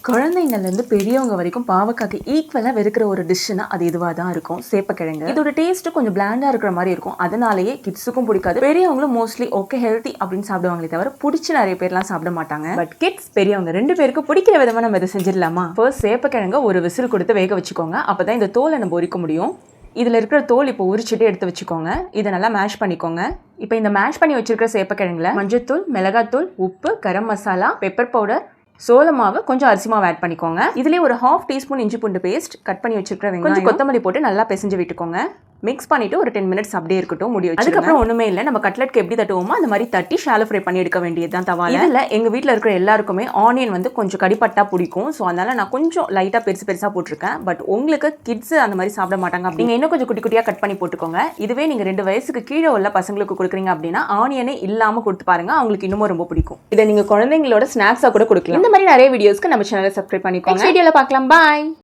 குழந்தைங்கள்லேருந்து பெரியவங்க வரைக்கும் பாவக்காய்க்கு ஈக்குவலாக வெறுக்கிற ஒரு டிஷ்ஷுனா அது இதுவாக தான் இருக்கும் சேப்பக்கிழங்கு. இதோட டேஸ்ட்டு கொஞ்சம் பிளாண்டாக இருக்கிற மாதிரி இருக்கும். அதனாலேயே கிட்ஸுக்கும் பிடிக்காது, பெரியவங்களும் மோஸ்ட்லி ஓகே ஹெல்த்தி அப்படின்னு சாப்பிடுவாங்களே தவிர பிடிச்சி நிறைய பேர்லாம் சாப்பிட மாட்டாங்க. பட் கிட்ஸ் பெரியவங்க ரெண்டு பேருக்கும் பிடிக்கிற விதமாக நம்ம இதை செஞ்சிடலாமா? ஃபர்ஸ்ட் சேப்பக்கிழங்க ஒரு விசில் கொடுத்து வேக வச்சுக்கோங்க. அப்போ தான் இந்த தோலை நம்ம பொரிக்க முடியும். இதில் இருக்கிற தோல் இப்போ உரிச்சிட்டு எடுத்து வச்சுக்கோங்க. இதை நல்லா மேஷ் பண்ணிக்கோங்க. இப்போ இந்த மேஷ் பண்ணி வச்சிருக்கிற சேப்பக்கிழங்குல மஞ்சத்தூள், மிளகாத்தூள், உப்பு, கரம் மசாலா, பெப்பர் பவுடர், சோள மாவு, கொஞ்சம் அரிசி மாவு ஆட் பண்ணிக்கோங்க. இதுலேயே ஒரு 1/2 டீஸ்பூன் இஞ்சி பூண்டு பேஸ்ட், கட் பண்ணி வச்சிருக்கிற வெங்காயம், கொஞ்சம் கொத்தமல்லி போட்டு நல்லா பிசைஞ்சு விட்டுக்கோங்க. மிக்ஸ் பண்ணிட்டு ஒரு 10 மினிட்ஸ் அப்படியே இருக்கட்டும், மூடி வச்சு. அதுக்கப்புறம் ஒண்ணுமே இல்லை, நம்ம கட்லெட்க்கு எப்படி தட்டுவோமோ அந்த மாதிரி தட்டி ஷாலோ ஃப்ரை பண்ணி எடுக்க வேண்டியதுதான் தவால. இதுல எங்க வீட்டில் இருக்கிற எல்லாருக்குமே ஆனியன் வந்து கொஞ்சம் கடிப்பட்டா பிடிக்கும். ஸோ அதனால நான் கொஞ்சம் லைட்டா பெருசா போட்டிருக்கேன். பட் உங்களுக்கு கிட்ஸ் அந்த மாதிரி சாப்பிட மாட்டாங்க அப்படிங்க இன்னும் கொஞ்சம் குட்டி குட்டியா கட் பண்ணி போட்டுக்கோங்க. இதுவே நீங்க 2 வயசுக்கு கீழே உள்ள பசங்களுக்கு கொடுக்குறீங்க அப்படின்னா ஆனியனே இல்லாம கொடுத்து பாருங்க, அவங்களுக்கு இன்னமும் ரொம்ப பிடிக்கும். இதை நீங்க குழந்தைங்களோட ஸ்நாக்ஸா கூட கொடுக்கலாம். இந்த மாதிரி நிறைய வீடியோஸ்க்கு நம்ம சேனலை சப்ஸ்கிரைப் பண்ணிக்கோங்க. வீடியோல பார்க்கலாம். பாய்.